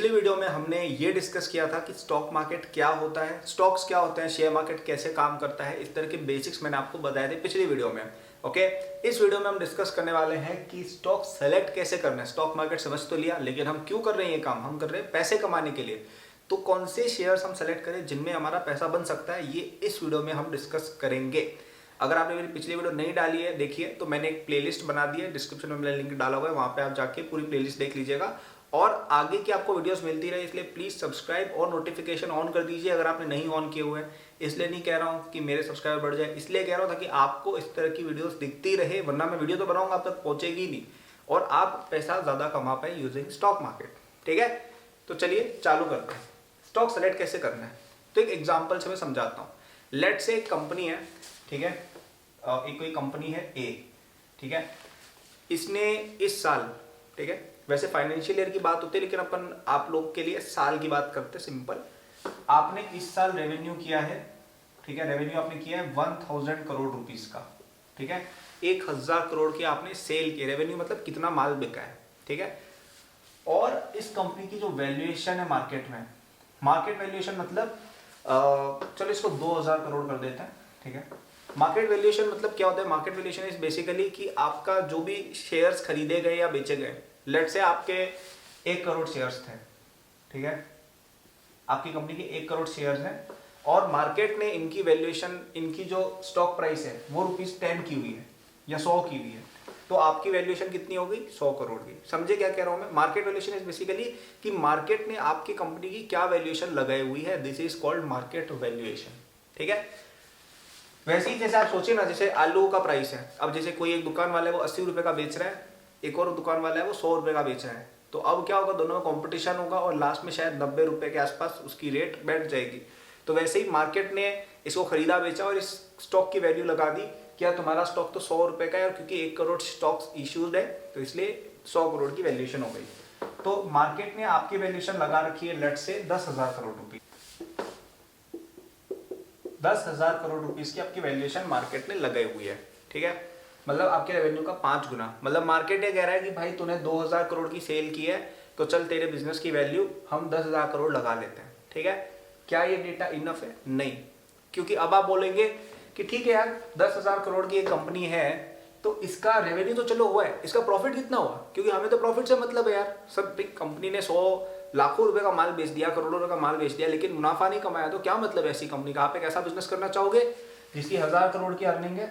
पिछली वीडियो में हमने ये डिस्कस किया था कि स्टॉक मार्केट क्या होता है, स्टॉक्स क्या होते हैं, शेयर मार्केट कैसे काम करता है, इस तरह के बेसिक्स मैंने आपको बताए थे पिछली वीडियो में। ओके, इस वीडियो में हम डिस्कस करने वाले हैं कि स्टॉक सेलेक्ट कैसे करना है। स्टॉक मार्केट समझ तो लिया, लेकिन हम क्यों कर रहे हैं ये काम? हम कर रहे हैं पैसे कमाने के लिए। तो कौन से शेयर्स हम सेलेक्ट करें जिनमें हमारा पैसा बन सकता है, ये इस वीडियो में हम डिस्कस करेंगे। अगर आपने मेरी पिछली वीडियो नहीं डाली है देखिए, तो मैंने एक प्लेलिस्ट बना दी है, डिस्क्रिप्शन में मैंने लिंक डाला हुआ है, वहां पे आप जाके पूरी प्लेलिस्ट देख लीजिएगा और आगे की आपको वीडियोस मिलती रहे। इसलिए प्लीज सब्सक्राइब और नोटिफिकेशन ऑन कर दीजिए अगर आपने नहीं ऑन किए हुए हैं। इसलिए नहीं कह रहा हूँ कि मेरे सब्सक्राइबर बढ़ जाए, इसलिए कह रहा हूँ ताकि आपको इस तरह की वीडियोस दिखती रहे, वरना मैं वीडियो तो बनाऊंगा आप तक पहुंचेगी नहीं और आप पैसा ज्यादा कमा पाए यूजिंग स्टॉक मार्केट। ठीक है, तो चलिए चालू करते हैं। स्टॉक सेलेक्ट कैसे करना है, तो एक एग्जाम्पल से मैं समझाता हूँ। लेट से एक कंपनी है, ठीक है, एक कोई कंपनी है ए, ठीक है, इसने इस साल, ठीक है, वैसे फाइनेंशियल ईयर की बात होती है लेकिन अपन आप लोग के लिए साल की बात करते हैं सिंपल। आपने इस साल रेवेन्यू किया है, ठीक है, रेवेन्यू आपने किया है 1000 करोड़ रुपीस का, ठीक है, 1000 करोड़ की आपने सेल की। रेवेन्यू मतलब कितना माल बिका है, ठीक है। और इस कंपनी की जो वैल्यूएशन है मार्केट में, मार्केट वैल्यूएशन मतलब चलो इसको 2000 करोड़ कर देते हैं, ठीक है। मार्केट वैल्यूएशन मतलब क्या होता है? मार्केट वैल्यूएशन इज बेसिकली कि आपका जो भी शेयर्स खरीदे गए या बेचे गए, लेट से आपके 1 करोड़ शेयर्स थे, ठीक है, आपकी कंपनी के 1 करोड़ शेयर्स हैं और मार्केट ने इनकी वैल्यूएशन, इनकी जो स्टॉक प्राइस है वो ₹10 की हुई है या 100 की हुई है, तो आपकी वैल्यूएशन कितनी हो गई? 100 करोड़ की। समझे क्या कह रहा हूं मैं? मार्केट वैल्यूएशन इज बेसिकली कि मार्केट ने आपकी कंपनी की क्या वैल्यूएशन लगाई हुई है, this is called market valuation, ठीक है। वैसे ही जैसे आप सोचिए ना, जैसे आलू का प्राइस है, अब जैसे कोई एक दुकान वाला है वो 80 रुपए का बेच रहा है, एक और दुकान वाला है वो 100 रुपए का बेच रहा है, तो अब क्या होगा? दोनों में कंपटीशन होगा और लास्ट में शायद 90 रुपए के आसपास उसकी रेट बैठ जाएगी। तो वैसे ही मार्केट ने इसको खरीदा बेचा और इस स्टॉक की वैल्यू लगा दी, क्या तुम्हारा स्टॉक तो 100 रुपए का है और क्योंकि 1 करोड़ स्टॉक्स इश्यूड है तो इसलिए 100 करोड़ की वैल्यूएशन हो गई। तो मार्केट ने आपकी वैल्यूएशन लगा रखी है लेट से 10,000 करोड़ रुपए, 10,000 करोड़ रुपीस की आपकी वैल्यूएशन मार्केट ने लगाई हुई है, ठीक है, मतलब आपके रेवेन्यू का 5 गुना। मतलब मार्केट ये कह रहा है कि भाई तूने 2000 करोड़ की सेल की है तो चल तेरे बिजनेस की वैल्यू हम 10,000 करोड़ लगा लेते हैं, ठीक है। क्या ये डेटा इनफ है? नहीं, क्योंकि अब आप बोलेंगे कि ठीक है यार 10,000 करोड़ की एक कंपनी है तो इसका रेवेन्यू तो चलो हुआ है, इसका प्रॉफिट कितना हुआ? क्योंकि हमें तो प्रॉफिट से मतलब है यार। सब बिग कंपनी ने 100 लाखों रुपए का माल बेच दिया, करोड़ों रुपए का माल बेच दिया, लेकिन मुनाफा नहीं कमाया, तो क्या मतलब ऐसी कंपनी का? आप एक ऐसा बिजनेस करना चाहोगे जिसकी 1000 करोड़ की अर्निंग है,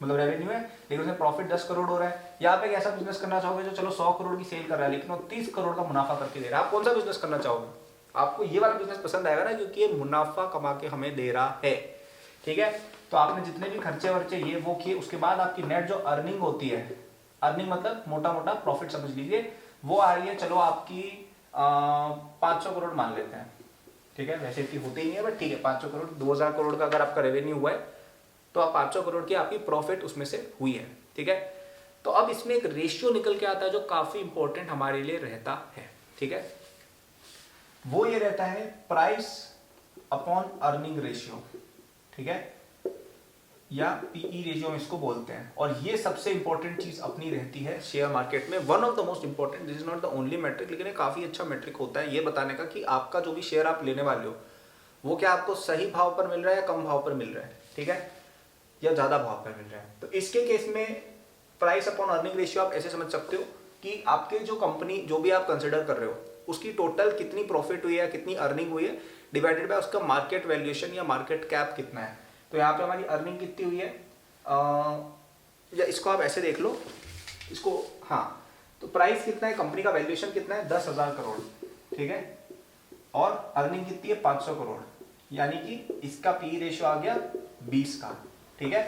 मतलब रेवेन्यू है, लेकिन उसमें प्रॉफिट 10 करोड़ हो रहा है? या आप एक ऐसा बिजनेस करना चाहोगे जो चलो 100 करोड़ की सेल कर रहा है लेकिन वो 30 करोड़ का मुनाफा करके दे रहा है? आप कौन सा बिजनेस करना चाहोगे? आपको ये वाला बिजनेस पसंद आएगा ना, क्योंकि ये मुनाफा कमा के हमें दे रहा है, ठीक है। तो आपने जितने भी खर्चे वर्चे ये वो किए, उसके बाद आपकी नेट जो अर्निंग होती है, अर्निंग मतलब मोटा मोटा प्रॉफिट समझ लीजिए, वो आ रही है चलो आपकी 500 करोड़ मान लेते हैं, ठीक है, वैसे इतनी होती ही नहीं है बट ठीक है 500 करोड़, 2000 करोड़ का अगर आपका रेवेन्यू हुआ है तो आप 500 करोड़ की आपकी प्रॉफिट उसमें से हुई है, ठीक है। तो अब इसमें एक रेशियो निकल के आता है जो काफी इंपॉर्टेंट हमारे लिए रहता है, ठीक है, वो ये रहता है प्राइस अपॉन अर्निंग रेशियो, ठीक है, या पीई रेशियो हम इसको बोलते हैं। और ये सबसे इंपॉर्टेंट चीज अपनी रहती है शेयर मार्केट में, one of the most important, this is not the only metric, लेकिन ये काफी अच्छा मेट्रिक होता है ये बताने का कि आपका जो भी शेयर आप लेने वाले हो वो क्या आपको सही भाव पर मिल रहा है या कम भाव पर मिल रहा है, ठीक है, या ज्यादा भाव पर मिल रहा है। तो इसके केस में प्राइस अपॉन अर्निंग रेशियो आप ऐसे समझ सकते हो कि आपके जो कंपनी जो भी आप कंसिडर कर रहे हो उसकी टोटल कितनी प्रॉफिट हुई है, कितनी अर्निंग हुई है, डिवाइडेड बाय उसका मार्केट वैल्यूएशन या मार्केट कैप कितना है। तो यहाँ पे हमारी अर्निंग कितनी हुई है, या इसको आप ऐसे देख लो, इसको, हाँ, तो प्राइस कितना है, कंपनी का वैल्यूएशन कितना है 10,000 करोड़, ठीक है, और अर्निंग कितनी है 500 करोड़, यानी कि इसका पी रेशियो आ गया 20 का, ठीक है।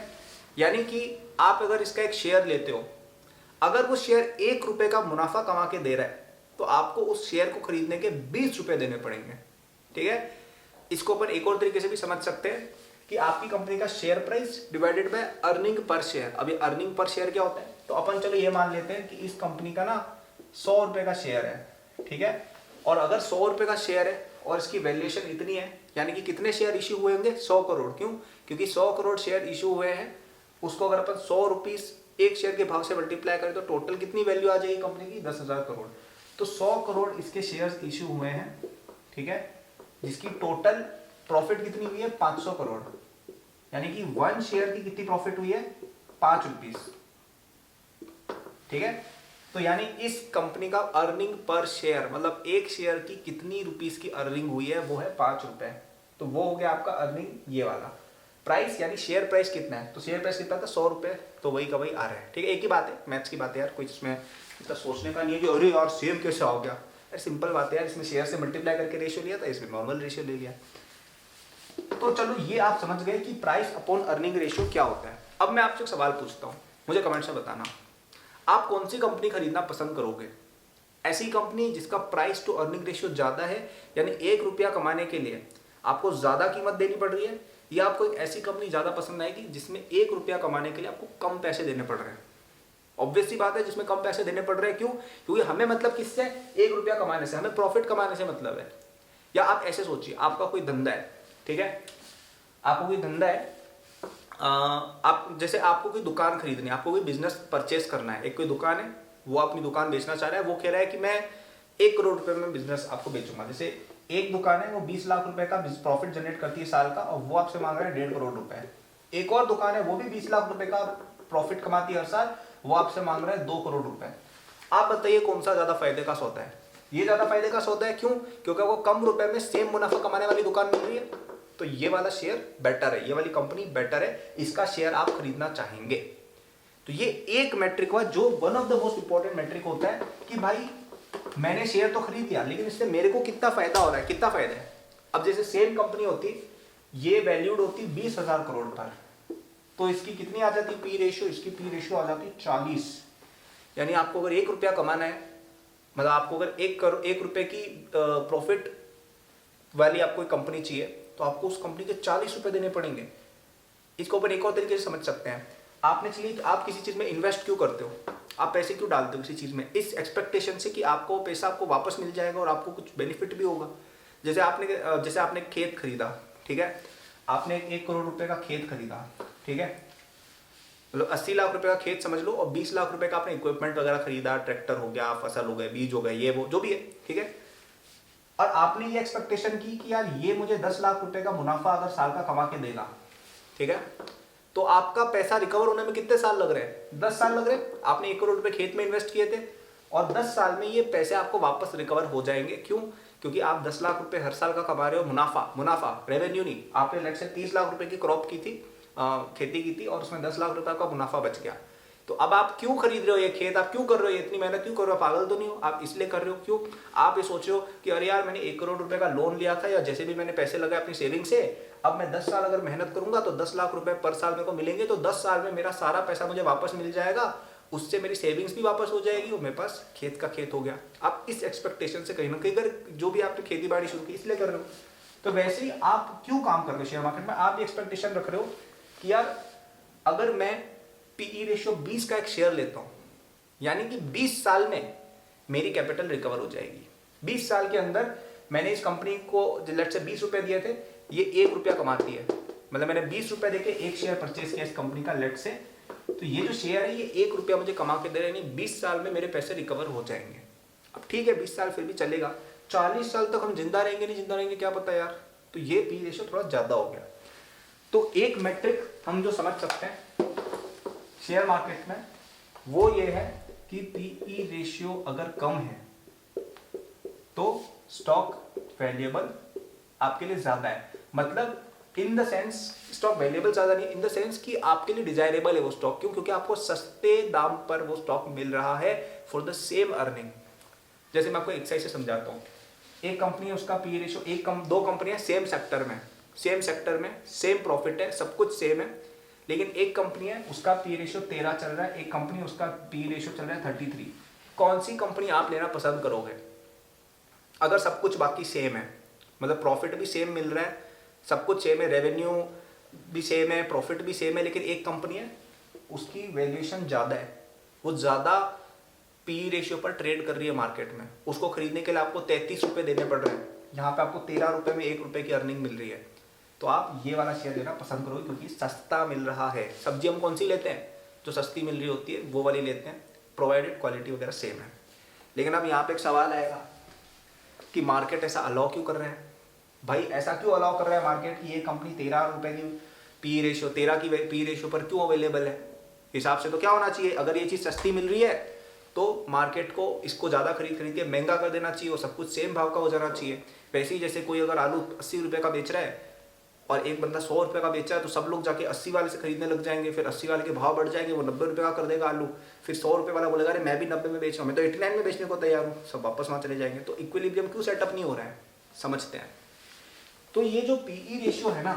यानी कि आप अगर इसका एक शेयर लेते हो, अगर वो शेयर 1 रुपए का मुनाफा कमा के दे रहा है तो आपको उस शेयर को खरीदने के 20 रुपए देने पड़ेंगे, ठीक है। इसको अपन एक और तरीके से भी समझ सकते हैं कि आपकी कंपनी का share price divided by earning per share. अभी अर्निंग पर शेयर क्या होता है, तो अपन चलो ये मान लेते हैं कि इस कंपनी का ना 100 रुपए का शेयर है, ठीक है, और अगर 100 रुपए का शेयर है और इसकी वैल्यूएशन इतनी है, यानी कि कितने शेयर इश्यू हुए होंगे 100 करोड़। क्यों? क्योंकि 100 करोड़ शेयर इश्यू हुए हैं, उसको अगर अपन 100 रुपीज एक शेयर के भाव से मल्टीप्लाई करें तो टोटल कितनी वैल्यू आ जाएगी कंपनी की 10,000 करोड़। तो 100 करोड़ इसके शेयर्स इश्यू हुए हैं, ठीक है, जिसकी टोटल प्रॉफिट कितनी हुई है 500 करोड़, यानी कि 1 शेयर की कितनी प्रॉफिट हुई है 5 रुपीस, ठीक है। तो यानी इस कंपनी का अर्निंग पर शेयर, मतलब एक शेयर की कितनी रुपीस की अर्निंग हुई है वो है 5 रुपए। तो वो हो गया आपका अर्निंग ये वाला। प्राइस यानी शेयर प्राइस कितना है, तो शेयर प्राइस कितना था 100 रुपए, तो वही का वही आ रहा है, ठीक है। एक ही बात है, मैथ्स की बात है यार, कोई इसमें इतना सोचने का नहीं है कि अरे यार सेम कैसे आ गया, यार सिंपल बात है यार, इसमें शेयर से मल्टीप्लाई करके रेशियो लिया था, इसमें नॉर्मल रेशियो ले लिया। तो चलो ये आप समझ गए कि प्राइस अपॉन अर्निंग रेशियो क्या होता है। अब मैं आपसे एक सवाल पूछता हूँ, मुझे कमेंट्स में बताना, आप कौन सी कंपनी खरीदना पसंद करोगे? ऐसी कंपनी जिसका प्राइस टू अर्निंग रेशियो ज्यादा है, यानी 1 रुपया कमाने के लिए आपको ज्यादा कीमत देनी पड़ रही है, या आपको एक ऐसी कंपनी ज्यादा पसंद आएगी जिसमें 1 रुपया कमाने के लिए आपको कम पैसे देने पड़ रहे हैं? ऑब्वियस सी बात है, जिसमें कम पैसे देने पड़ रहे हैं। क्यों? क्योंकि हमें मतलब किससे, 1 रुपया कमाने से, हमें प्रॉफिट कमाने से मतलब है। या आप ऐसे सोचिए, आपका कोई धंधा है, ठीक है, आपको कोई धंधा है, आप जैसे आपको कोई दुकान खरीदनी है, आपको कोई बिजनेस परचेस करना है, एक कोई दुकान है, वो अपनी दुकान बेचना चाह रहा है, वो कह रहा है कि मैं 1 करोड़ रुपए में बिजनेस आपको बेचूंगा। जैसे एक दुकान है वो 20 लाख रुपए का प्रॉफिट जनरेट करती है साल का, और वो आपसे मांग रहा है 1.5 करोड़ रुपए। एक और दुकान है वो भी 20 लाख रुपए का प्रॉफिट कमाती है हर साल, वो आपसे मांग रहा है 2 करोड़ रुपए। आप बताइए कौन सा ज्यादा फायदे का सौदा है? ये ज्यादा फायदे का सौदा है। क्यों? क्योंकि वो कम रुपए में सेम मुनाफा कमाने वाली दुकान मिल रही है। तो ये वाला शेयर बेटर है, ये वाली कंपनी बेटर है, इसका शेयर आप खरीदना चाहेंगे। तो ये एक मैट्रिक हुआ जो one of the most important metric होता है कि भाई मैंने शेयर तो खरीद लिया, लेकिन इससे मेरे को कितना फायदा हो रहा है, कितना फायदा है। अब जैसे सेम कंपनी होती, ये वैल्यूड होती 20,000 करोड़ पर, तो इसकी कितनी आ जाती पी रेशियो, इसकी पी रेशियो आ जाती 40। यानी आपको अगर 1 रुपया कमाना है, मतलब आपको अगर 1 रुपए की प्रॉफिट वाली आपको एक कंपनी चाहिए, तो आपको उस कंपनी के 40 रुपए देने पड़ेंगे। इसको अपन एक और तरीके से समझ सकते हैं, आपने चलिए आप किसी चीज में इन्वेस्ट क्यों करते हो, आप पैसे क्यों डालते हो किसी चीज में, इस एक्सपेक्टेशन से कि आपको पैसा आपको वापस मिल जाएगा और आपको कुछ बेनिफिट भी होगा। जैसे आपने खेत खरीदा, ठीक है, आपने 1 करोड़ रुपए का खेत खरीदा, ठीक है, मतलब 80 लाख रुपए का खेत समझ लो, और 20 लाख रुपए का आपने इक्विपमेंट वगैरह खरीदा, ट्रैक्टर हो गया, फसल हो गए, बीज हो गए, ये वो जो भी है, ठीक है। और आपने ये एक्सपेक्टेशन की कि यार ये मुझे 10 लाख रुपए का मुनाफा अगर साल का कमा के देगा, ठीक है, तो आपका पैसा रिकवर होने में कितने साल लग रहे हैं? 10 साल लग रहे हैं। आपने 1 करोड़ रुपए खेत में इन्वेस्ट किए थे, और 10 साल में ये पैसे आपको वापस रिकवर हो जाएंगे। क्यों? क्योंकि आप 10 लाख रुपए हर साल का कमा रहे हो, मुनाफा, रेवेन्यू नहीं। आपने लेट्स से 30 लाख रुपए की क्रॉप की थी, खेती की थी, और उसमें 10 लाख रुपए का मुनाफा बच गया। तो अब आप क्यों खरीद रहे हो ये खेत, आप क्यों कर रहे हो, इतनी मेहनत क्यों कर रहे हो? पागल तो नहीं हो? आप इसलिए कर रहे हो। क्यों? आप ये सोच रहे हो कि अरे यार मैंने 1 करोड़ रुपए का लोन लिया था, या जैसे भी मैंने पैसे लगाए अपनी सेविंग से, अब मैं 10 साल अगर मेहनत करूंगा तो 10 लाख रुपए पर साल मेरे को मिलेंगे, तो 10 साल में मेरा सारा पैसा मुझे वापस मिल जाएगा, उससे मेरी सेविंग्स भी वापस हो जाएगी, और मेरे पास खेत का खेत हो गया। आप इस एक्सपेक्टेशन से कहीं ना कहीं अगर जो भी आपने खेती बाड़ी शुरू की इसलिए कर रहे हो। तो वैसे ही आप क्यों काम कर रहे हो शेयर मार्केट में, आप एक्सपेक्टेशन रख रहे हो कि यार अगर मैं पीई रेशियो 20 का एक शेयर लेता हूं, यानी कि 20 साल में मेरी कैपिटल रिकवर हो जाएगी। 20 साल के अंदर मैंने इस कंपनी को लेट से 20 रुपए दिए थे, ये 1 रुपया कमाती है, मतलब मैंने 20 रुपए देके एक शेयर परचेज किया इस कंपनी का लेट से, तो ये जो शेयर है ये 1 रुपया मुझे कमा के दे रहे हैं, यानी 20 साल में मेरे पैसे रिकवर हो जाएंगे। अब ठीक है 20 साल फिर भी चलेगा, 40 साल तक हम जिंदा रहेंगे नहीं जिंदा रहेंगे क्या पता यार। तो ये पी रेशियो थोड़ा ज्यादा हो गया। तो एक मैट्रिक हम जो समझ सकते हैं शेयर मार्केट में वो ये है कि पीई रेशियो अगर कम है तो स्टॉक वैल्यूएबल आपके लिए ज्यादा है, मतलब in the sense stock valuable ज्यादा नहीं, इन द सेंस कि आपके लिए डिजायरेबल है वो स्टॉक। क्यों? क्योंकि आपको सस्ते दाम पर वो स्टॉक मिल रहा है फॉर द सेम अर्निंग। जैसे मैं आपको एक्सरसाइज से समझाता हूँ, एक कंपनी है उसका पी रेशियो, दो कंपनियां सेम सेक्टर में सेम प्रॉफिट है, सब कुछ सेम है, लेकिन एक कंपनी है उसका पी रेशियो 13 चल रहा है, एक कंपनी उसका पी रेशियो चल रहा है 33। कौन सी कंपनी आप लेना पसंद करोगे? अगर सब कुछ बाकी सेम है, मतलब प्रॉफिट भी सेम मिल रहा है, सब कुछ सेम है, रेवेन्यू भी सेम है, प्रॉफिट भी सेम है, लेकिन एक कंपनी है उसकी वैल्यूएशन ज़्यादा है, वो ज़्यादा पी रेशियो पर ट्रेड कर रही है मार्केट में, उसको खरीदने के लिए आपको 33 रुपये देने पड़ रहे हैं, यहाँ पे आपको 13 रुपये में 1 रुपये की अर्निंग मिल रही है। तो आप ये वाला शेयर लेना पसंद करोगे क्योंकि सस्ता मिल रहा है। सब्जी हम कौन सी लेते हैं? जो सस्ती मिल रही होती है वो वाली लेते हैं, प्रोवाइडेड क्वालिटी वगैरह सेम है। लेकिन अब यहाँ पे एक सवाल आएगा कि मार्केट ऐसा अलाउ क्यों कर रहा है? भाई ऐसा क्यों अलाउ कर रहा है मार्केट कि ये कंपनी 13 रुपए की पी रेशियो 13 की पी रेशियो पर क्यों अवेलेबल है? हिसाब से तो क्या होना चाहिए, अगर ये चीज़ सस्ती मिल रही है तो मार्केट को इसको ज़्यादा खरीद के महंगा कर देना चाहिए और सब कुछ सेम भाव का हो जाना चाहिए। वैसे ही जैसे कोई अगर आलू 80 रुपये का बेच रहा है और एक बंदा 100 रुपये का बेच रहा है तो सब लोग जाके 80 वाले से खरीदने लग जाएंगे, फिर 80 वाले के भाव बढ़ जाएंगे, वो 90 रुपये का कर देगा आलू, फिर 100 रुपये वाला बोलेगा अरे मैं भी 90 में बेच रहा हूँ, मैं तो 89 में बेचने को तैयार हूँ, सब वापस वहाँ चले जाएंगे। तो इक्विलिब्रियम क्यों सेटअप नहीं हो रहा है, समझते हैं। तो ये जो पीई रेशियो है ना,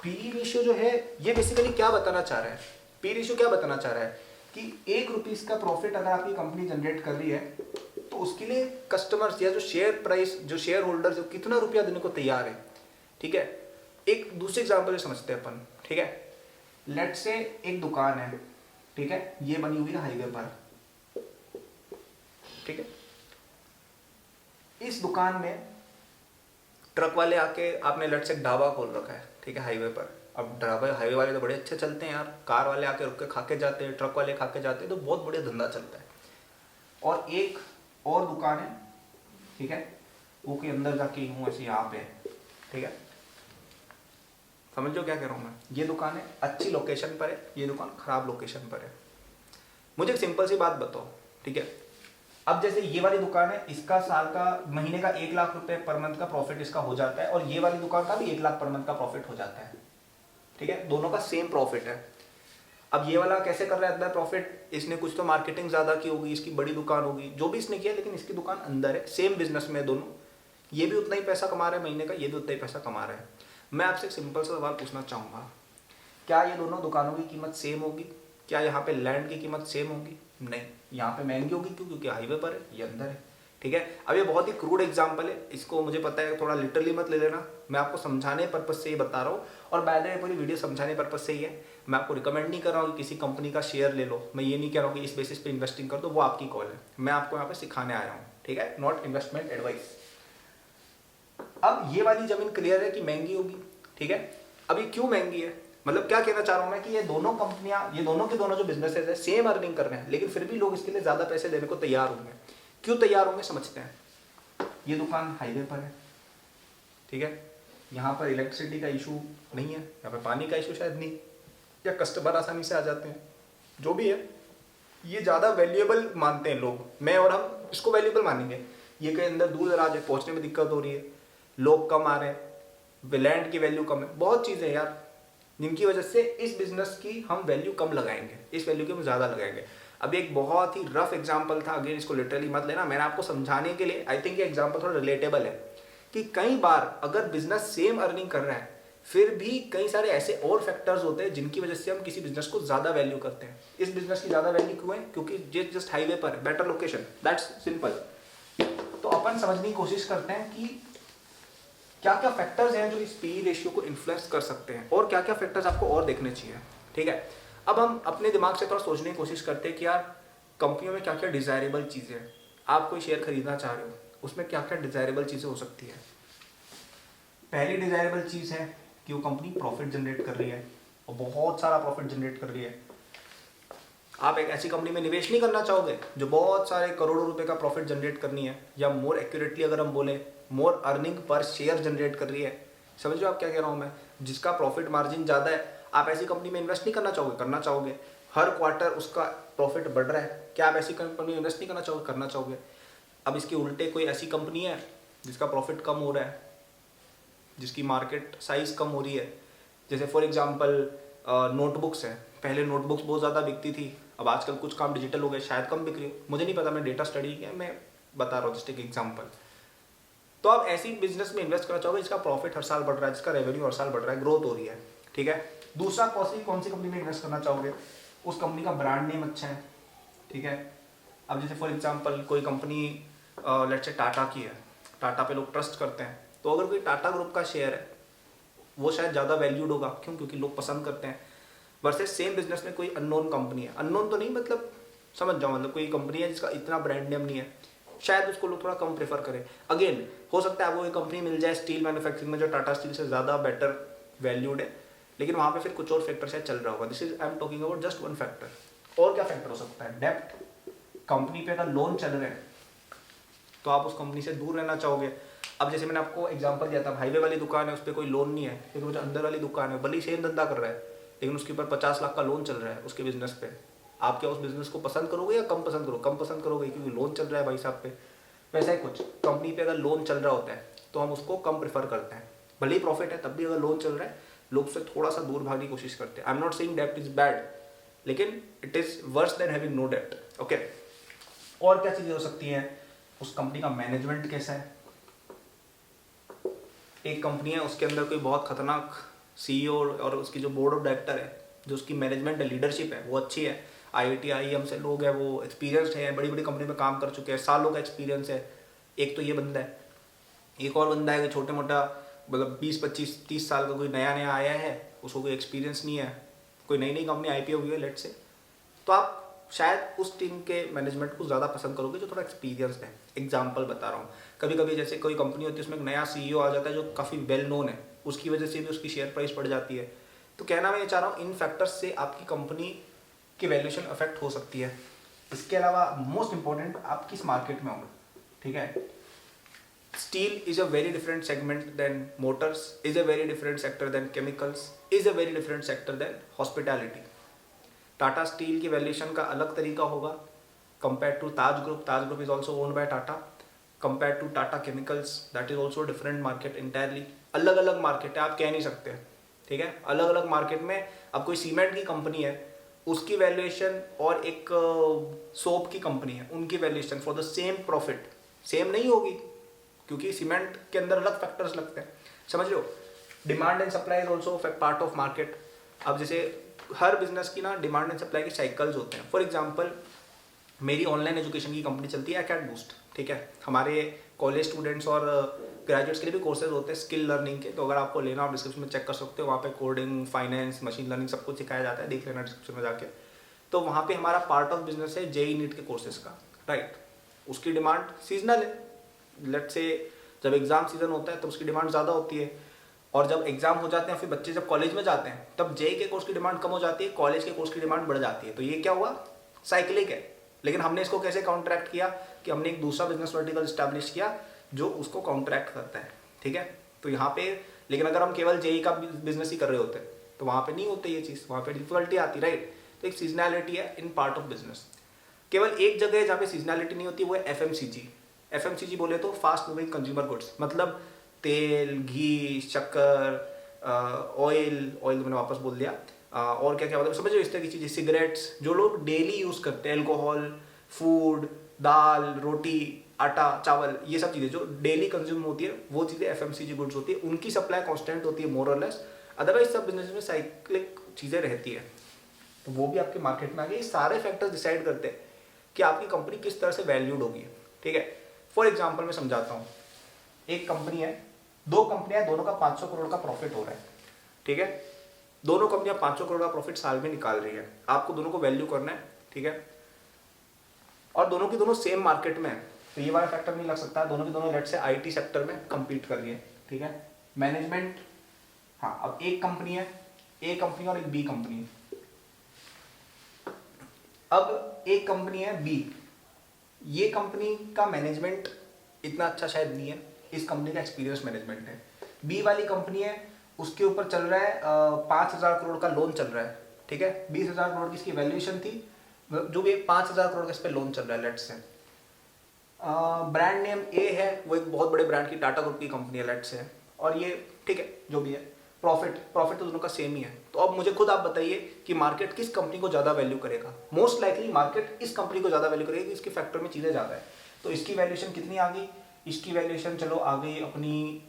पीई रेशियो जो है ये बेसिकली क्या बताना चाह रहा है, पी रेशियो क्या बताना चाह रहा है कि 1 रुपीस का प्रॉफिट अगर आपकी कंपनी जनरेट कर रही है तो उसके लिए कस्टमर्स या जो शेयर प्राइस, जो शेयर होल्डर्स कितना रुपया देने को तैयार है। ठीक है, एक दूसरे एग्जांपल समझते हैं अपन। ठीक है, लेट्स से एक दुकान है, ठीक है, ये बनी हुई है हाईवे पर। ठीक है, इस दुकान में ट्रक वाले आके आपने लेट्स से ढाबा खोल रखा है, ठीक है, हाईवे पर। अब ढाबा हाईवे वाले तो बड़े अच्छे चलते हैं यार, कार वाले आके रुक के खा के जाते हैं, ट्रक वाले खा के जाते हैं, तो बहुत बढ़िया धंधा चलता है। और एक और दुकान है, ठीक है, वो के अंदर जाके हूँ ऐसे यहाँ पे, ठीक है, समझो क्या कह रहा हूँ मैं। ये दुकान है अच्छी लोकेशन पर है, ये दुकान खराब लोकेशन पर है। मुझे एक सिंपल सी बात बताओ, ठीक है, अब जैसे ये वाली दुकान है, इसका साल का महीने का 1 लाख रुपए पर मंथ का प्रॉफिट इसका हो जाता है, और ये वाली दुकान का भी 1 लाख पर मंथ का प्रॉफिट हो जाता है। ठीक है, दोनों का सेम प्रॉफिट है। अब ये वाला कैसे कर रहा है प्रॉफिट, इसने कुछ तो मार्केटिंग ज्यादा की होगी, इसकी बड़ी दुकान होगी, जो भी इसने किया, लेकिन इसकी दुकान अंदर है, सेम बिजनेस में दोनों, ये भी उतना ही पैसा कमा रहा है महीने का, ये भी उतना ही पैसा कमा रहा है। मैं आपसे एक सिंपल सा सवाल पूछना चाहूंगा, क्या ये दोनों दुकानों की कीमत सेम होगी? क्या यहाँ पे लैंड की कीमत सेम होगी? नहीं, यहाँ पे महंगी होगी। क्यों? क्योंकि हाईवे पर है, ये अंदर है। ठीक है, अब ये बहुत ही क्रूड एग्जांपल है, इसको मुझे पता है थोड़ा लिटरली मत ले लेना, मैं आपको समझाने पर्पज से ही बता रहा हूँ, और बाय द वे पूरी वीडियो समझाने पर्पज से ही है। मैं आपको रिकमेंड नहीं कर रहा हूँ कि किसी कंपनी का शेयर ले लो, मैं ये नहीं कह रहा हूँ कि इस बेसिस पे इन्वेस्टिंग कर दो, वो आपकी कॉल है, मैं आपको यहाँ पे सिखाने आया हूँ। ठीक है, नॉट इन्वेस्टमेंट एडवाइस। अब ये वाली जमीन क्लियर है कि महंगी होगी। ठीक है, अब ये क्यों महंगी है, मतलब क्या कहना चाह रहा हूं मैं कि ये दोनों कंपनियां, ये दोनों के दोनों जो बिजनेसेस है सेम अर्निंग कर रहे हैं, लेकिन फिर भी लोग इसके लिए ज्यादा पैसे देने को तैयार होंगे। क्यों तैयार होंगे, समझते हैं। ये दुकान हाईवे पर है, ठीक है, यहाँ पर इलेक्ट्रिसिटी का इशू नहीं है, यहाँ पर पानी का इशू शायद नहीं, या कस्टमर आसानी से आ जाते हैं, जो भी है, ये ज्यादा वैल्यूएबल मानते हैं लोग, मैं और हम इसको वैल्यूएबल मानेंगे। ये कहीं अंदर दूर दराज है, पहुंचने में दिक्कत हो रही है, लोग कम आ रहे हैं, लैंड की वैल्यू कम है, बहुत चीजें यार जिनकी वजह से इस बिजनेस की हम वैल्यू कम लगाएंगे, इस वैल्यू की हम ज्यादा लगाएंगे। अब एक बहुत ही रफ एग्जांपल था, अगेन इसको लिटरली मत लेना, मैंने आपको समझाने के लिए, आई थिंक ये एग्जांपल थोड़ा रिलेटेबल है कि कई बार अगर बिजनेस सेम अर्निंग कर रहा है, फिर भी कई सारे ऐसे और फैक्टर्स होते हैं जिनकी वजह से हम किसी बिजनेस को ज्यादा वैल्यू करते हैं। इस बिजनेस की ज्यादा वैल्यू क्यों है? क्योंकि ये जस्ट हाईवे पर है, बेटर लोकेशन, दैट्स सिंपल। तो अपन समझने की कोशिश करते हैं कि क्या क्या फैक्टर्स हैं जो इस पी रेशियो को इन्फ्लुएंस कर सकते हैं, और क्या क्या फैक्टर्स आपको और देखने चाहिए। ठीक है, अब हम अपने दिमाग से थोड़ा सोचने की कोशिश करते हैं कि यार कंपनियों में क्या क्या डिजायरेबल चीज़ें हैं। आप कोई शेयर खरीदना चाह रहे हो, उसमें क्या क्या डिजायरेबल चीज़ें हो सकती है। पहली डिजायरेबल चीज़ है कि वो कंपनी प्रॉफिट जनरेट कर रही है, और बहुत सारा प्रॉफिट जनरेट कर रही है। आप एक ऐसी कंपनी में निवेश नहीं करना चाहोगे जो बहुत सारे करोड़ों रुपए का प्रॉफिट जनरेट करनी है, या मोर एक्यूरेटली अगर हम बोले मोर अर्निंग पर शेयर जनरेट कर रही है। समझ लो आप क्या कह रहा हूं मैं, जिसका प्रॉफिट मार्जिन ज्यादा है, आप ऐसी कंपनी में इन्वेस्ट नहीं करना चाहोगे? करना चाहोगे। हर क्वार्टर उसका प्रॉफिट बढ़ रहा है, क्या आप ऐसी कंपनी में इन्वेस्ट नहीं करना चाहोगे? करना चाहोगे। अब इसके उल्टे कोई ऐसी कंपनी है जिसका प्रॉफिट कम हो रहा है, जिसकी मार्केट साइज कम हो रही है, जैसे फॉर एग्जाम्पल नोटबुक्स है, पहले नोटबुक्स बहुत ज़्यादा बिकती थी, अब आजकल कुछ काम डिजिटल हो गए, शायद कम बिक रही हो, मुझे नहीं पता, मैं डेटा स्टडी किया, मैं बता रहा हूँ जस्ट एक एग्जाम्पल। तो आप ऐसी बिजनेस में इन्वेस्ट करना चाहोगे जिसका प्रॉफिट हर साल बढ़ रहा है, जिसका रेवेन्यू हर साल बढ़ रहा है, ग्रोथ हो रही है। ठीक है, दूसरा कौन सी कंपनी में इन्वेस्ट करना चाहोगे? उस कंपनी का ब्रांड नेम अच्छा है। ठीक है, अब जैसे फॉर एग्जाम्पल कोई कंपनी लेट्स से टाटा की है, टाटा पे लोग ट्रस्ट करते हैं, तो अगर कोई टाटा ग्रुप का शेयर है वो शायद ज़्यादा वैल्यूड होगा। क्यों? क्योंकि लोग पसंद करते हैं। वर्सेस सेम बिजनेस में कोई अननोन कंपनी है, अननोन तो नहीं मतलब समझ जाओ, मतलब कोई कंपनी है जिसका इतना ब्रांड नेम नहीं है, शायद उसको लोग थोड़ा कम प्रेफर करें। अगेन हो सकता है आपको एक कंपनी मिल जाए स्टील मैन्युफैक्चरिंग में जो टाटा स्टील से ज़्यादा बेटर वैल्यूड है, लेकिन वहाँ पे फिर कुछ और फैक्टर शायद चल रहा होगा। This is I am talking about just one factor. और क्या फैक्टर हो सकता है? डेप्थ, कंपनी पे अगर लोन चल रहे हैं तो आप उस कंपनी से दूर रहना चाहोगे। अब जैसे मैंने आपको एग्जांपल दिया था, हाईवे वाली दुकान है, उस पर कोई लोन नहीं है, लेकिन वो जो अंदर वाली दुकान है भले ही सेम धंधा कर रहा है, लेकिन उसके ऊपर 50 लाख का लोन चल रहा है उसके बिजनेस पे। आप क्या उस बिजनेस को पसंद करोगे या कम पसंद करोगे? कम पसंद करोगे, क्योंकि लोन चल रहा है भाई साहब पे। वैसा ही कुछ कंपनी पे अगर लोन चल रहा होता है तो हम उसको कम प्रेफर करते हैं, भले ही प्रॉफिट है तब भी अगर लोन चल रहा है लोग उससे थोड़ा सा दूर भागने की कोशिश करते हैं। आई एम नॉट सेइंग डेब्ट इज बैड, लेकिन it is worse than having no डेब्ट। ओके, और क्या चीजें हो सकती हैं? उस कंपनी का मैनेजमेंट कैसा है। एक कंपनी है उसके अंदर कोई बहुत खतरनाक सीईओ और उसकी जो बोर्ड ऑफ डायरेक्टर है, जो उसकी मैनेजमेंट है, लीडरशिप है, वो अच्छी है, IIT IIM से लोग हैं, वो एक्सपीरियंस्ड है, बड़ी बड़ी कंपनी में काम कर चुके हैं, सालों का एक्सपीरियंस है। एक तो ये बंदा है। एक और बंदा है कि छोटे मोटा मतलब 20-25-30 साल का कोई नया नया आया है, उसको कोई एक्सपीरियंस नहीं है, कोई नई नई कंपनी IPO हुई है लेट से, तो आप शायद उस टीम के मैनेजमेंट को ज़्यादा पसंद करोगे जो थोड़ा एक्सपीरियंस्ड है। एग्जाम्पल बता रहा हूँ, कभी कभी जैसे कोई कंपनी होती है उसमें एक नया CEO आ जाता है जो काफ़ी वेल नोन है, उसकी वजह से भी उसकी शेयर प्राइस बढ़ जाती है। तो कहना मैं ये चाह रहा हूँ, इन फैक्टर्स से आपकी कंपनी की वैल्यूएशन अफेक्ट हो सकती है। इसके अलावा मोस्ट इंपॉर्टेंट, आप किस मार्केट में होंगे, ठीक है। Steel is a very different segment than motors, is a very different sector than chemicals, is a very different sector than hospitality. Tata steel की वैल्यूएशन का अलग तरीका होगा compare to Taj group. Taj group is also owned by Tata. Compare to Tata chemicals, that is also different market entirely. अलग अलग market है, आप कह नहीं सकते, ठीक है। अलग अलग मार्केट में अब कोई सीमेंट की कंपनी है, उसकी वैल्यूएशन और एक सोप की कंपनी है, उनकी valuation for the same profit same नहीं होगी, क्योंकि सीमेंट के अंदर अलग फैक्टर्स लगते हैं, समझ लो। Demand and supply is also part of market. अब जैसे हर बिजनेस की ना डिमांड एंड सप्लाई के साइकिल्स होते हैं। फॉर एग्जांपल, मेरी ऑनलाइन एजुकेशन की कंपनी चलती है एकेड बूस्ट, ठीक है। हमारे कॉलेज स्टूडेंट्स और ग्रेजुएट्स के लिए भी कोर्सेज होते हैं स्किल लर्निंग के, तो अगर आपको लेना आप डिस्क्रिप्शन में चेक कर सकते हो, वहाँ पे कोडिंग, फाइनेंस, मशीन लर्निंग सब कुछ सिखाया जाता है, देख लेना डिस्क्रिप्शन में जाके। तो वहाँ पे हमारा पार्ट ऑफ बिजनेस है JEE नीट के कोर्सेज का, राइट। उसकी डिमांड सीजनल है, लेट से जब एग्जाम सीजन होता है तो उसकी डिमांड ज़्यादा होती है, और जब एग्जाम हो जाते हैं फिर बच्चे जब कॉलेज में जाते हैं तब JEE के कोर्स की डिमांड कम हो जाती है, कॉलेज के कोर्स की डिमांड बढ़ जाती है। तो ये क्या हुआ, साइक्लिक है। लेकिन हमने इसको कैसे काउंटरैक्ट किया कि हमने एक दूसरा बिजनेस वर्टिकल स्टैब्लिश किया जो उसको काउंटरैक्ट करता है, ठीक है। तो यहाँ पे, लेकिन अगर हम केवल JEE का बिजनेस ही कर रहे होते तो वहाँ पे नहीं होते ये चीज़, वहाँ पे डिफिकल्टी आती, राइट। तो एक सीजनैलिटी है इन पार्ट ऑफ बिजनेस। केवल एक जगह है जहाँ पे सीजनैलिटी नहीं होती, वो है FMCG। FMCG बोले तो फास्ट मूविंग कंज्यूमर गुड्स, मतलब तेल, घी, शक्कर, ऑयल तो मैंने वापस बोल दिया, और क्या क्या मतलब समझो इस तरह की चीज़ें, सिगरेट्स, जो लोग डेली यूज़ करते हैं, अल्कोहल, फूड, दाल, रोटी, आटा, चावल, ये सब चीज़ें जो डेली कंज्यूम होती है वो चीज़ें FMCG गुड्स होती है, उनकी सप्लाई कांस्टेंट होती है मोर और लेस। अदरवाइज सब बिजनेस में साइक्लिक चीज़ें रहती है, तो वो भी आपके मार्केट में आ गई। ये सारे फैक्टर्स डिसाइड करते हैं कि आपकी कंपनी किस तरह से वैल्यूड होगी, ठीक है। फॉर एग्जाम्पल मैं समझाता हूँ, एक कंपनी है, दो कंपनियां, दोनों का 500 करोड़ का प्रॉफिट हो रहा है, ठीक है। दोनों कंपनियां 500 करोड़ का प्रॉफिट साल में निकाल रही है, आपको दोनों को वैल्यू करना है, ठीक है। और दोनों की दोनों सेम मार्केट में है, तो ये वाला फैक्टर नहीं लग सकता। दोनों की दोनों लेट से IT सेक्टर में compete कर रही है, ठीक है। मैनेजमेंट, हाँ, अब एक कंपनी है, A कंपनी और एक B कंपनी है। अब एक कंपनी है B, ये कंपनी का मैनेजमेंट इतना अच्छा शायद नहीं है, इस कंपनी का एक्सपीरियंस मैनेजमेंट है। B वाली कंपनी है, उसके ऊपर चल रहा है 5,000 करोड़ का लोन चल रहा है, ठीक है। 20,000 करोड़ की इसकी वैल्यूएशन थी, जो भी 5,000 करोड़ का इस पे लोन चल रहा है let's say. Brand name A है, वो एक बहुत बड़े ब्रांड की टाटा ग्रुप की कंपनी है लेट्स से, और ये ठीक है जो भी है, प्रॉफिट तो दोनों का सेम ही है। तो अब मुझे खुद आप बताइए कि मार्केट किस कंपनी को ज़्यादा वैल्यू करेगा। मोस्ट लाइकली मार्केट इस कंपनी को ज़्यादा वैल्यू करेगी, इसके फैक्टर में चीज़ें ज़्यादा है। तो इसकी वैल्यूएशन कितनी आ गई, इसकी वैल्यूएशन चलो आ गई अपनी,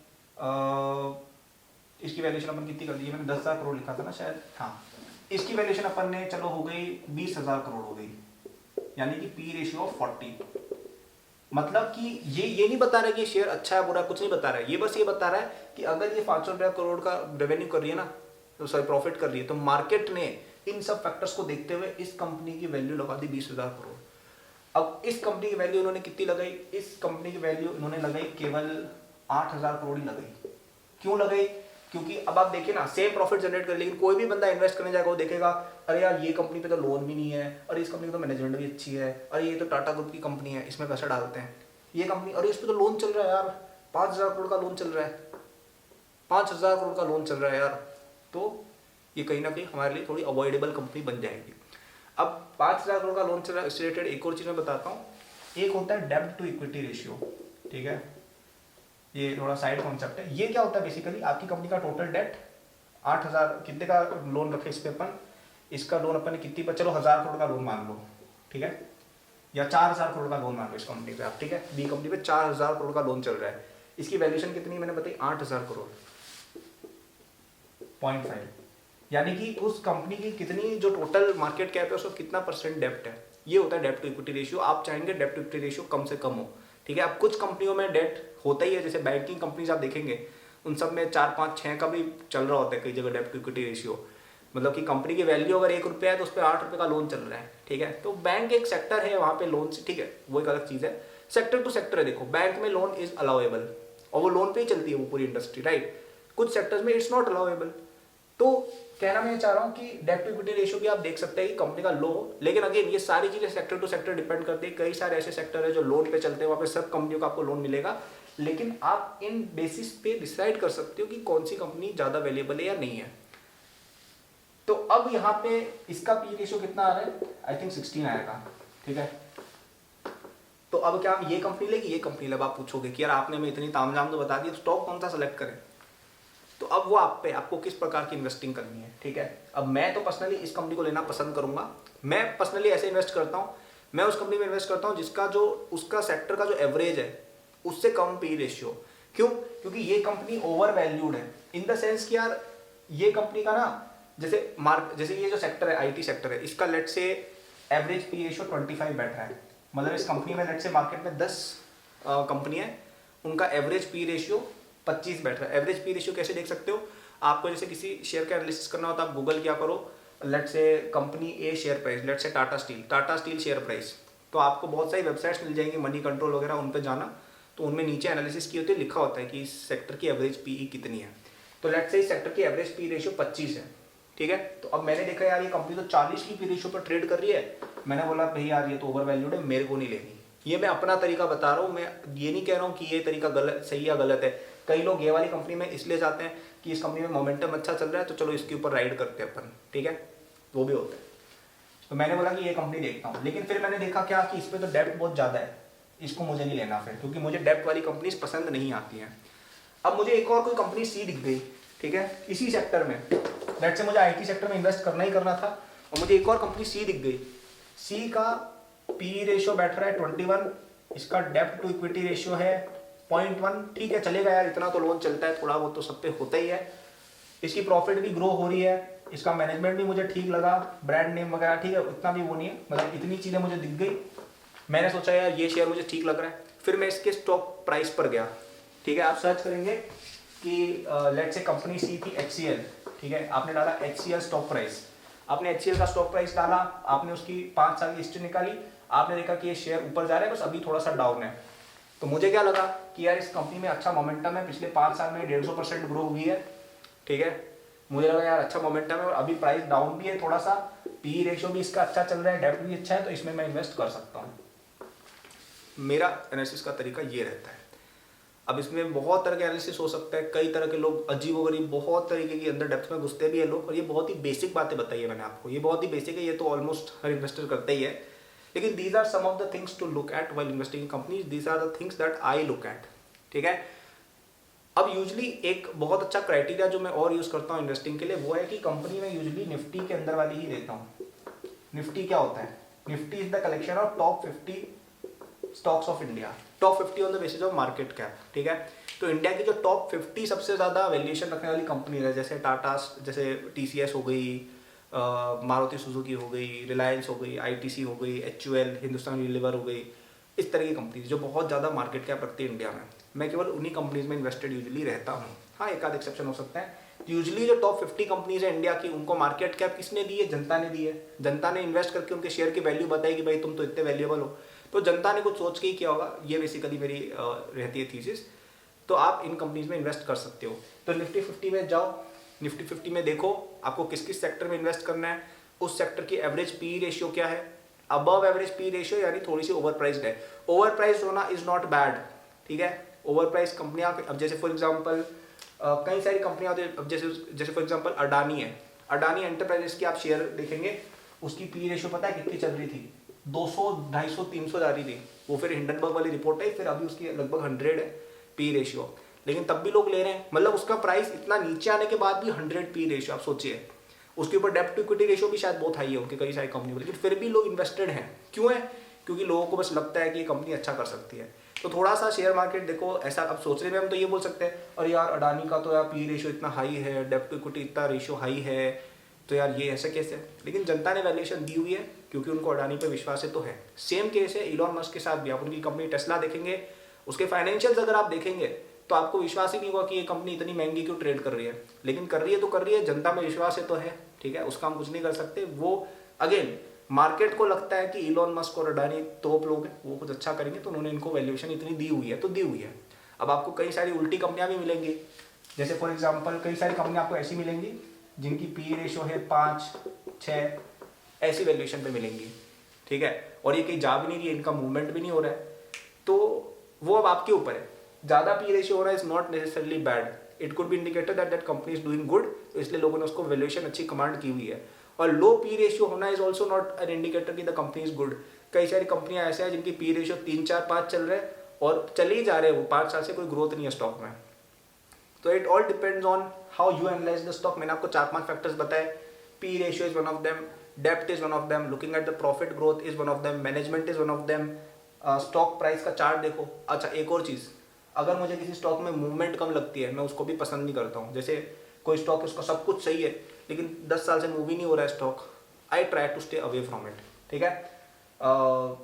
इसकी वैल्यूएशन अपन कितनी कर दी, मैंने 10,000 करोड़ लिखा था ना शायद, हाँ। इसकी वैल्यूएशन अपन ने चलो हो गई 20,000 करोड़ हो गई, यानी कि P/40। मतलब कि ये नहीं बता रहा कि ये शेयर अच्छा है बुरा, कुछ नहीं बता रहा है, ये बस ये बता रहा है कि अगर ये 500 करोड़ का रेवेन्यू कर रही है ना, तो सॉरी प्रॉफिट कर रही है, तो मार्केट ने इन सब फैक्टर्स को देखते हुए इस कंपनी की वैल्यू लगा दी 20,000 करोड़। अब इस कंपनी की वैल्यू इन्होंने कितनी लगाई, इस कंपनी की वैल्यू इन्होंने लगाई केवल 8,000 करोड़ ही लगाई। क्यों लगाई, क्योंकि अब आप देखिए ना, सेम प्रॉफिट जनरेट कर, लेकिन कोई भी बंदा इन्वेस्ट करने जाएगा वो देखेगा अरे यार ये कंपनी पे तो लोन भी नहीं है, अरे इस कंपनी की तो मैनेजमेंट भी अच्छी है, अरे ये तो टाटा ग्रुप की कंपनी है, इसमें पैसा डालते हैं। ये कंपनी, अरे इस पे तो लोन चल रहा है यार, 5,000 करोड़ का लोन चल रहा है, 5,000 करोड़ का लोन चल रहा है यार, तो ये कहीं ना कहीं हमारे लिए थोड़ी अवॉइडेबल कंपनी बन जाएगी। अब 5,000 करोड़ का लोन चल रहा है, इससे रिलेटेड एक और चीज़ मैं बताता हूँ। एक होता है डेब्ट टू इक्विटी रेशियो, ठीक है, ये थोड़ा साइड कॉन्सेप्ट है। ये क्या होता है, बेसिकली आपकी कंपनी का टोटल डेट 8,000 कितने का लोन रखे इस पे अपन, इसका लोन अपन ने कितनी पर, चलो 1,000 करोड़ का लोन मान लो, ठीक है, या 4,000 करोड़ का लोन मान लो इस कंपनी पे आप, ठीक है, बी कंपनी पे 4,000 करोड़ का लोन चल रहा है। इसकी वैल्यूएशन कितनी मैंने बताई, 8,000 करोड़, 0.5, यानी कि उस कंपनी की कितनी जो टोटल मार्केट कैप है उसको कितना परसेंट डेप्ट है, ये होता है डेप्ट टू इक्विटी रेशियो। आप चाहेंगे डेप्ट टू इक्विटी रेशियो कम से कम हो, ठीक है। अब कुछ कंपनियों में डेट होता ही है, जैसे बैंकिंग कंपनीज आप देखेंगे उन सब में 4, 5, 6 का भी चल रहा होता है कई जगह डेप्ट टू इक्विटी रेशियो, मतलब कि कंपनी की वैल्यू अगर ₹1 है तो उस पर ₹8 का लोन चल रहा है, ठीक है। तो बैंक एक सेक्टर है, वहाँ पे लोन, ठीक है, वो एक अलग चीज़ है, सेक्टर टू सेक्टर है। देखो बैंक में लोन इज अलाउेबल और वो लोन पे ही चलती है वो पूरी इंडस्ट्री, राइट। कुछ सेक्टर्स में इट्स नॉट अलाउेबल। तो कहना मैं चाह रहा हूँ कि डेब्ट टू इक्विटी रेशियो भी आप देख सकते हैं कि कंपनी का लो हो, लेकिन अगेन ये सारी चीजें सेक्टर टू सेक्टर डिपेंड करती है। कई सारे ऐसे सेक्टर है जो लोन पे चलते हैं, वहाँ पे सब कंपनियों का आपको लोन मिलेगा, लेकिन आप इन बेसिस पे डिसाइड कर सकते हो कि कौन सी कंपनी ज्यादा वैल्यूएबल है या नहीं है। तो अब यहाँ पे इसका पी रेशियो कितना आ रहा है, आई थिंक 16 आएगा, ठीक है। तो अब क्या हम ये कंपनी लेगी, ये कंपनी ले, आप पूछोगे कि यार आपने हमें इतनी तामझाम तो बता दी, स्टॉक कौन सा सेलेक्ट करें। तो अब वो आप पे, आपको किस प्रकार की इन्वेस्टिंग करनी है, ठीक है। अब मैं तो पर्सनली इस कंपनी को लेना पसंद करूंगा। मैं पर्सनली ऐसे इन्वेस्ट करता हूँ, मैं उस कंपनी में इन्वेस्ट करता हूँ जिसका जो उसका सेक्टर का जो एवरेज है उससे कम पी रेशियो। क्यों, क्योंकि ये कंपनी ओवर वैल्यूड है, इन द सेंस कि यार ये कंपनी का ना, जैसे ये जो सेक्टर है IT सेक्टर है, इसका लेट से एवरेज पी रेशियो 25 बैठ रहा है। मतलब इस कंपनी में लेट से मार्केट में 10 कंपनी है, उनका एवरेज पी रेशियो 25 बैठ रहा है। एवरेज पी रेशियो कैसे देख सकते हो, आपको जैसे किसी शेयर का एनालिसिस करना होता है, आप गूगल क्या करो, लेट से कंपनी ए शेयर प्राइस, लेट से टाटा स्टील शेयर प्राइस, तो आपको बहुत सारी वेबसाइट्स मिल जाएंगी, मनी कंट्रोल वगैरह, उन पर जाना, तो उनमें नीचे एनालिसिस की होती है, लिखा होता है कि इस सेक्टर की एवरेज पीई कितनी है। तो लेट से इस सेक्टर की एवरेज पी रेशियो 25 है, ठीक है। तो अब मैंने देखा यार ये कंपनी तो 40 की पी रेशियो पर ट्रेड कर रही है, मैंने बोला भाई यार ये तो ओवर वैल्यूड है, मेरे को नहीं लेनी। ये मैं अपना तरीका बता रहा हूँ, मैं ये नहीं कह रहा हूँ कि ये तरीका गलत, सही या गलत है। कई लोग ये वाली कंपनी में इसलिए जाते हैं कि इस कंपनी में मोमेंटम अच्छा चल रहा है, तो चलो इसके ऊपर राइड करते हैं अपन, ठीक है, वो भी होता है। तो मैंने बोला कि ये कंपनी देखता हूँ, लेकिन फिर मैंने देखा क्या कि इस पर तो डेप्ट बहुत ज़्यादा है, इसको मुझे नहीं लेना फिर, क्योंकि मुझे डेप्ट वाली कंपनीज पसंद नहीं आती हैं। अब मुझे एक और कोई कंपनी सी दिख गई, ठीक है, इसी सेक्टर में, लेट से मुझे IT सेक्टर में इन्वेस्ट करना ही करना था, और मुझे एक और कंपनी सी दिख गई। सी का पी रेशियो बैठ रहा है 21, इसका डेब्ट टू इक्विटी रेशियो है 0.1, ठीक है, चलेगा यार, इतना तो लोन चलता है, थोड़ा बहुत तो सब पे होता ही है। इसकी प्रॉफिट भी ग्रो हो रही है, इसका मैनेजमेंट भी मुझे ठीक लगा, ब्रांड नेम वगैरह ठीक है, उतना भी वो नहीं है, मतलब इतनी चीज़ें मुझे दिख गई। मैंने सोचा यार ये शेयर मुझे ठीक लग रहा है, फिर मैं इसके स्टॉक प्राइस पर गया, ठीक है। आप सर्च करेंगे कि लेट से कंपनी सी थी HCL, ठीक है, आपने डाला HCL स्टॉक प्राइस, आपने HCL का स्टॉक प्राइस डाला, आपने उसकी 5 साल की हिस्ट्री निकाली, आपने देखा कि ये शेयर ऊपर जा रहा है, बस अभी थोड़ा सा डाउन है। तो मुझे क्या लगा कि यार इस कंपनी में अच्छा मोमेंटम है, पिछले 5 साल में 150% ग्रो हुई है, ठीक है, मुझे लगा यार अच्छा मोमेंटम है और अभी प्राइस डाउन भी है थोड़ा सा, पी रेशियो भी इसका अच्छा चल रहा है, डेब्ट भी अच्छा है, तो इसमें मैं इन्वेस्ट कर सकता हूँ। मेरा एनालिसिस का तरीका ये रहता है। अब इसमें बहुत तरह के एनालिसिस हो सकता है, कई तरह के लोग अजीबोगरीब बहुत तरीके की अंदर डेप्थ में घुसते भी है लोग, और ये बहुत ही बेसिक बातें बताई है मैंने आपको, ये बहुत ही बेसिक है, ये तो ऑलमोस्ट हर इन्वेस्टर करता ही है, लेकिन these are some of the things to look at while investing in companies, these are the things that I look at, ठीक है। अब यूजली एक बहुत अच्छा क्राइटेरिया जो मैं और यूज करता हूँ इन्वेस्टिंग के लिए, वो है कि कंपनी में यूजली निफ्टी के अंदर वाली ही देता हूँ। निफ्टी क्या होता है, Nifty is the collection of top 50 stocks of India, top 50 on the basis of market cap, ठीक है। तो इंडिया की जो टॉप 50 सबसे ज्यादा वैल्यूएशन रखने वाली कंपनी है, जैसे टाटा, जैसे TCS हो गई, मारुति सुजुकी हो गई, रिलायंस हो गई, ITC हो गई, HUL, हिंदुस्तान यूनिलीवर हो गई, इस तरह की कंपनीज जो बहुत ज़्यादा मार्केट कैप रखती है इंडिया में, मैं केवल उन्हीं कंपनीज में इन्वेस्टेड यूजुअली रहता हूँ। हाँ, एक आध एक्सेप्शन हो सकता है। यूजुअली जो टॉप 50 कंपनीज है इंडिया की, उनको मार्केट कैप किसने दी है, जनता ने दी है। जनता ने इन्वेस्ट करके उनके शेयर की वैल्यू बताई कि भाई तुम तो इतने वैल्यूएबल हो, तो जनता ने कुछ सोच के ही किया होगा। ये बेसिकली मेरी रहती है थीसिस। तो आप इन कंपनीज में इन्वेस्ट कर सकते हो। तो निफ्टी 50 में जाओ, निफ्टी 50 में देखो आपको किस किस सेक्टर में इन्वेस्ट करना है, उस सेक्टर की एवरेज पी रेशियो क्या है, अबव एवरेज पी रेशियो यानी थोड़ी सी ओवर प्राइस्ड है। ओवर प्राइस्ड होना इज नॉट बैड, ठीक है। ओवर प्राइस कंपनियां, अब जैसे फॉर एग्जांपल कई सारी कंपनियां होती है, अब जैसे जैसे फॉर एग्जांपल अडानी है, अडानी एंटरप्राइजेस की आप शेयर देखेंगे, उसकी पी रेशियो पता है कितनी चल रही थी, 200 250 300 जा रही थी। वो फिर हिंडनबर्ग वाली रिपोर्ट आई, फिर अभी उसकी लगभग 100 है पी रेशियो, लेकिन तब भी लोग ले रहे हैं। मतलब उसका प्राइस इतना नीचे आने के बाद भी 100 पी रेशियो, आप सोचिए। उसके ऊपर डेप्ट टू इक्विटी रेशियो भी शायद बहुत हाई है उनके कई सारी कंपनियों, लेकिन फिर भी लोग इन्वेस्टेड हैं। क्यों है? क्योंकि लोगों को बस लगता है कि ये कंपनी अच्छा कर सकती है। तो थोड़ा सा शेयर मार्केट देखो ऐसा, अब सोचने में हम तो ये बोल सकते हैं और यार अडानी का तो यार पी रेशियो इतना हाई है, डेप्ट टू इक्विटी इतना रेशियो हाई है, तो यार ये ऐसे कैसे। लेकिन जनता ने वैल्यूएशन दी हुई है क्योंकि उनको अडानी पे विश्वास है तो है। सेम केस है इलॉन मस्क के साथ भी। आप उनकी कंपनी टेस्ला देखेंगे, उसके फाइनेंशियल्स अगर आप देखेंगे तो आपको विश्वास ही नहीं होगा कि ये कंपनी इतनी महंगी क्यों ट्रेड कर रही है, लेकिन कर रही है तो कर रही है, जनता में विश्वास है तो है, ठीक है। उसका हम कुछ नहीं कर सकते। वो अगेन मार्केट को लगता है कि इलॉन मस्क और अडानी टॉप लोग हैं, वो कुछ अच्छा करेंगे, तो उन्होंने इनको वैल्यूएशन इतनी दी हुई है तो दी हुई है। अब आपको कई सारी उल्टी कंपनियां भी मिलेंगी, जैसे फॉर एग्जांपल कई सारी कंपनियां आपको ऐसी मिलेंगी जिनकी पी रेशियो है 5 6, ऐसी वैल्यूएशन पे मिलेंगी, ठीक है। और ये कहीं जा भी नहीं रही है, इनका मूवमेंट भी नहीं हो रहा है, तो वो अब आपके ऊपर है। ज़्यादा पी रेशियो हो रहा है is not necessarily bad, it could be indicator that that company is doing good, तो इसलिए लोगों ने उसको वैल्यूएशन अच्छी कमांड की हुई है। और लो पी रेशियो होना is also not an indicator कि द कंपनी इज गुड। कई सारी कंपनियां ऐसे हैं जिनकी पी रेशियो 3 4 5 चल रहे हैं और चले ही जा रहे हैं, वो 5 साल से कोई ग्रोथ नहीं है स्टॉक में। तो it all depends on how you analyse the stock. मैंने आपको 4 5 फैक्टर्स बताए, P ratio is one of them, डेप्ट is one of them, looking at the profit growth is one of them, management is one of them, stock price का chart देखो। अच्छा एक और चीज़, अगर मुझे किसी स्टॉक में मूवमेंट कम लगती है मैं उसको भी पसंद नहीं करता हूँ। जैसे कोई स्टॉक है उसका सब कुछ सही है लेकिन 10 साल से मूव ही नहीं हो रहा है stock, I try to stay away from it, ठीक है।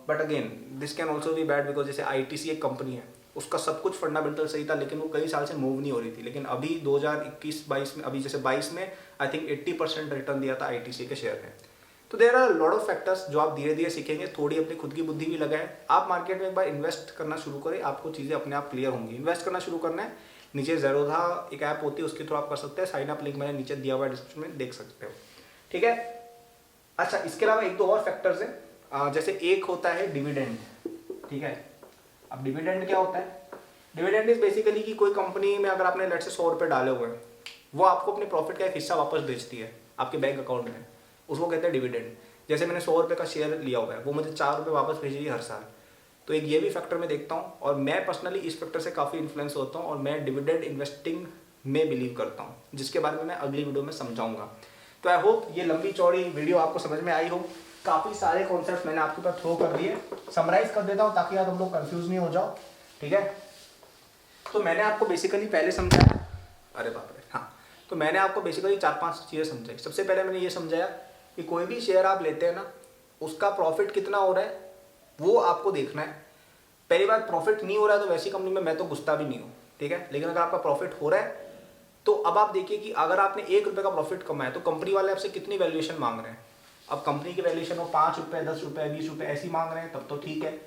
But again this can also be bad because जैसे आईटीसी एक कंपनी है, उसका सब कुछ फंडामेंटल सही था लेकिन वो कई साल से मूव नहीं हो रही थी, लेकिन अभी 2021-22 में, अभी जैसे 22 में आई थिंक 80% रिटर्न दिया था आईटीसी के शेयर ने। तो there are lot of factors जो आप धीरे धीरे सीखेंगे, थोड़ी अपनी खुद की बुद्धि भी लगाएं। आप मार्केट में एक बार इन्वेस्ट करना शुरू करें, आपको चीज़ें अपने आप क्लियर होंगी। इन्वेस्ट करना शुरू करना है, नीचे ज़ेरोधा एक ऐप होती है उसके थ्रू आप कर सकते हैं, साइन अप लिंक मैंने नीचे दिया हुआ है डिस्क्रिप्शन में, देख सकते हो, ठीक है। अच्छा इसके अलावा एक दो और फैक्टर्स हैं, जैसे एक होता है डिविडेंड, ठीक है। अब डिविडेंड क्या होता है? डिविडेंड इज बेसिकली कि कोई कंपनी में अगर आपने लेट्स से 100 रुपये डाले हुए हैं, वो आपको अपने प्रॉफिट का एक हिस्सा वापस भेजती है आपके बैंक अकाउंट में, उसको कहते हैं डिविडेंड। जैसे मैंने 100 रुपये का शेयर लिया हुआ है, वो मुझे 4 रुपये वापस भेजेगी हर साल, तो एक ये भी फैक्टर मैं देखता हूँ और मैं पर्सनली इस फैक्टर से काफ़ी इन्फ्लुएंस होता हूँ और मैं डिविडेंड इन्वेस्टिंग में बिलीव करता हूँ, जिसके बारे में मैं अगली वीडियो में समझाऊंगा। तो आई होप ये लंबी चौड़ी वीडियो आपको समझ में आई हो। काफ़ी सारे कॉन्सेप्ट मैंने आपके ऊपर थ्रो कर दिए, समराइज कर देता हूँ ताकि आप लोग कंफ्यूज नहीं हो जाओ, ठीक है। तो मैंने आपको बेसिकली पहले समझाया, अरे बाप रे, हाँ, तो मैंने आपको बेसिकली 4-5 चीज़ें समझाई। सबसे पहले मैंने ये समझाया कि कोई भी शेयर आप लेते हैं ना, उसका प्रॉफिट कितना हो रहा है वो आपको देखना है। पहली बात, प्रॉफिट नहीं हो रहा है तो वैसी कंपनी में मैं तो घुसता भी नहीं हूँ, ठीक है। लेकिन अगर आपका प्रॉफिट हो रहा है तो अब आप देखिए कि अगर आपने 1 रुपये का प्रॉफिट कमाया तो कंपनी वाले आपसे कितनी वैल्यूएशन मांग रहे हैं। अब कंपनी की वैल्यूएशन हो 5 रुपये, 10 रुपये, 20 रुपये ऐसी मांग रहे हैं तब तो ठीक है।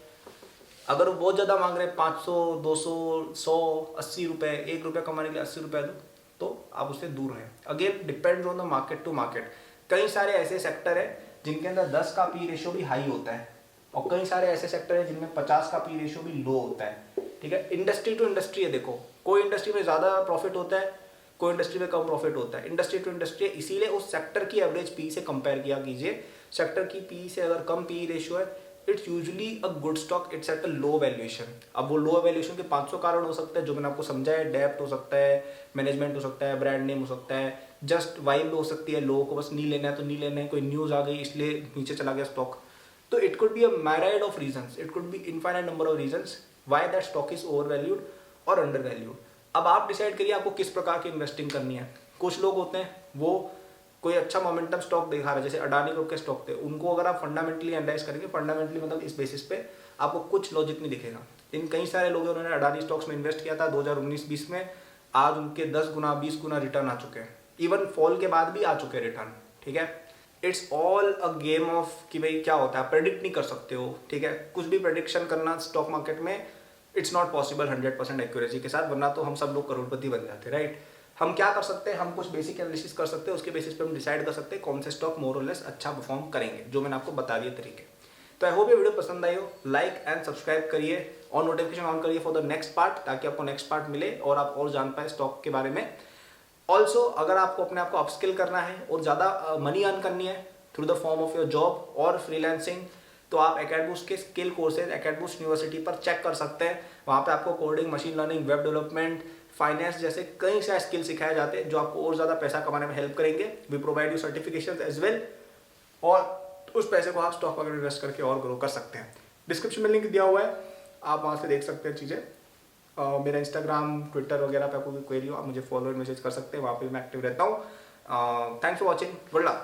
अगर वो बहुत ज़्यादा मांग रहे हैं 500, 200, 100, 80 रुपये, 1 रुपये कमाने के लिए 80 रुपये दो, तो आप उससे दूर रहें। Again depends on the market to market. कई सारे ऐसे सेक्टर है जिनके अंदर 10 का पी रेशियो भी हाई होता है और कई सारे ऐसे सेक्टर है जिनमें 50 का पी रेशियो भी लो होता है, ठीक है। इंडस्ट्री टू इंडस्ट्री है, देखो कोई इंडस्ट्री में ज़्यादा प्रॉफिट होता है, कोई इंडस्ट्री में कम प्रॉफिट होता है। इंडस्ट्री टू इंडस्ट्री, इसीलिए उस सेक्टर की एवरेज पी से कंपेयर किया कीजिए। सेक्टर की पी से अगर कम पी रेशियो है, it's usually a good stock, it's at a low valuation. अब वो लो वैल्यूएशन के 500 कारण हो सकते हैं जो मैंने आपको समझाया है। डेप्ट हो सकता है, मैनेजमेंट हो सकता है, ब्रांड नेम हो सकता है, जस्ट वाइब हो सकती है, लोगों को बस नहीं लेना है तो नहीं लेना है, कोई न्यूज़ आ गई इसलिए नीचे चला गया स्टॉक। तो it could be a myriad of reasons, it could be infinite number of reasons why that stock is over valued और अंडर वैल्यूड। अब आप डिसाइड करिए आपको किस प्रकार की इन्वेस्टिंग करनी है। कुछ लोग होते हैं वो कोई अच्छा मोमेंटम स्टॉक दिखा रहा है, जैसे अडानी ग्रुप के स्टॉक थे, उनको अगर आप फंडामेंटली एनालाइज करेंगे, फंडामेंटली मतलब इस बेसिस पे आपको कुछ लॉजिक नहीं दिखेगा। इन कई सारे लोग उन्होंने अडानी स्टॉक्स में इन्वेस्ट किया था 2019-20 में, आज उनके 10 गुना 20 गुना रिटर्न आ चुके हैं, इवन फॉल के बाद भी आ चुके हैं रिटर्न, ठीक है। It's all a game of कि भाई क्या होता है, प्रेडिक्ट नहीं कर सकते हो, ठीक है। कुछ भी प्रेडिक्शन करना स्टॉक मार्केट में इट्स नॉट पॉसिबल 100% एक्यूरेसी के साथ, वरना तो हम सब लोग करोड़पति बन जाते, राइट। हम क्या कर सकते हैं, हम कुछ बेसिक एनालिसिस कर सकते हैं, उसके बेसिस पे हम डिसाइड कर सकते हैं कौन से स्टॉक मोर और लेस अच्छा परफॉर्म करेंगे, जो मैंने आपको बता दिए तरीके। तो आई होप ये वीडियो पसंद आई हो, लाइक एंड सब्सक्राइब करिए और नोटिफिकेशन ऑन करिए फॉर द नेक्स्ट पार्ट, ताकि आपको नेक्स्ट पार्ट मिले और आप और जान पाए स्टॉक के बारे में। ऑल्सो अगर आपको अपने आप को अपस्किल करना है और ज़्यादा मनी अर्न करनी है through the form of your job और फ्रीलांसिंग, तो आप एकेडबूस्ट के स्किल कोर्सेज एकेडबूस्ट यूनिवर्सिटी पर चेक कर सकते हैं। वहाँ पे आपको coding, machine learning, web development, finance जैसे कई सारे स्किल सिखाए जाते हैं जो आपको और ज़्यादा पैसा कमाने में हेल्प करेंगे। We provide you certification as well, और उस पैसे को आप स्टॉक मार्केट में इन्वेस्ट करके और ग्रो कर सकते हैं। डिस्क्रिप्शन में लिंक दिया हुआ है, आप वहाँ से देख सकते हैं चीज़ें। मेरा इंस्टाग्राम, ट्विटर वगैरह पे आपको कोई क्वेरी हो आप मुझे फॉलो मैसेज कर सकते हैं, वहाँ पे मैं एक्टिव रहता हूँ। Thanks for watching, good luck.